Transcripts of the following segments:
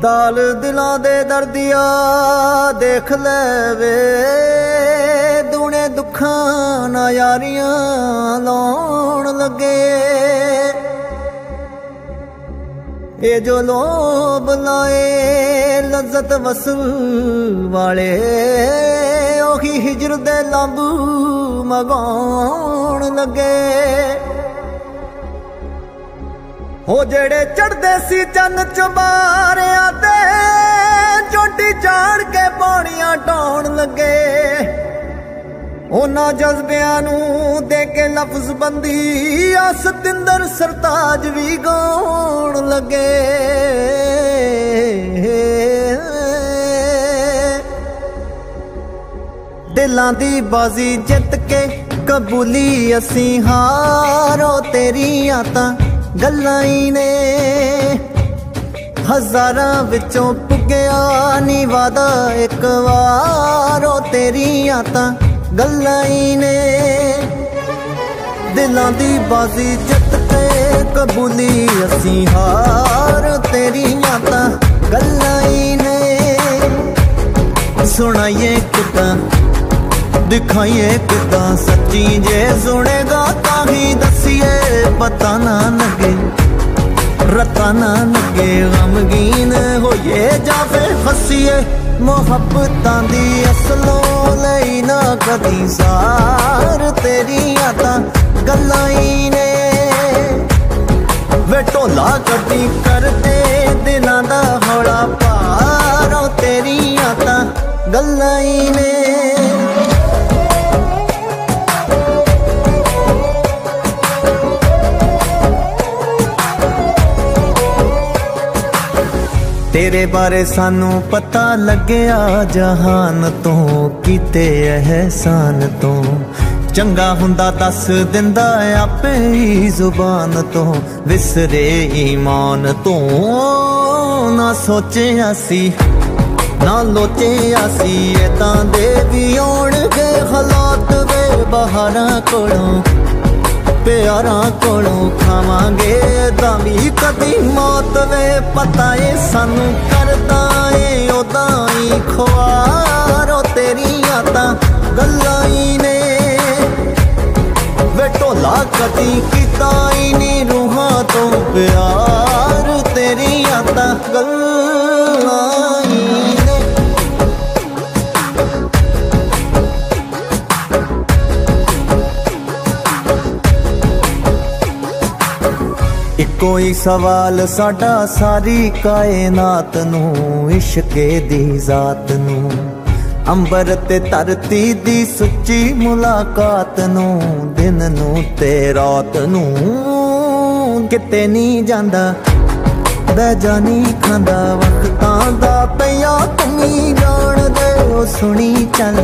दाल दिलां दे दर्दिया देख ले वे दूने दुखां ना यारियां लाउण लगे। ये जो लोभ लाए लज्जत वसूल वाले ओही हिजर दे लंब मगाउण लगे। हो जेड़े चढ़दे सी चन चबारिया ते चोटी चाड़ के पौड़ियां ढाउण लगे। उन्हां जज्बियां नूं दे के लफ्ज बंदी सतिंदर सरताज भी गाउण लगे। दिलां दी बाजी जित के कबूली असी हारो तेरियां तां गल्लां ही ने। हज़ारां विचों पुग्या नी वादा एक वारो तेरियां तां गल्लां ही ने। दिलां दी बाजी जित के कबूली असी हार तेरियां तां गल्लां ही ने। सुनाइए किदां दिखाइए किदां सच्ची जे सुनेगा ताही दसिए पता ना लगे रता ना लगे गमगीन होइए जा फिर हसीए। मुहब्बतां दी असलों लई ना कदी सार तेरियां तां गल्लां ही ने। वे ढोला कदी करदे दिलां दा हौला पार तेरियां तां गल्लां ही ने। तेरे बारे सानू पता लग्या जहान तो कीते एहसान तो। चंगा हुंदा दस दिंदा आपे ही जुबान तो विसरे ईमान तो। ना सोचिया सी ना लोचिया सी एदां दे भी आउणगे हालात वे बहारां कोलों प्यारां कोलों खावांगे दामी कदी मौत वे। पता है सानू करदा ए ओदा ही ख्वारो तेरियां तां गल्लां ही ने। वे ढोला कदी कीता ही नी रूहां तो प्यार तेरियां तां गल्लां ही ने। कोई सवाल साडा सारी कायनात नू इश्के दी जात नू। अंबर ते धरती दी सच्ची मुलाकात नू दिन नू ते रात नू। किते नहीं जांदा बैजा नहीं खांदा वक्तां दा पिया तुमी जान दे। ओ सुनी चल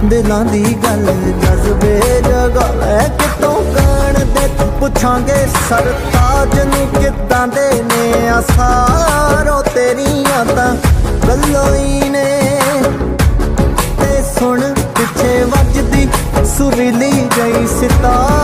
दिलां दी गल जज्बे जगा लै कितों गाण दे। पुछांगे सरताज नू किदां दे ने आसारो तेरियां तां गल्लां ही ने। ते सुन पिछे वजदी सुरीली गई सितार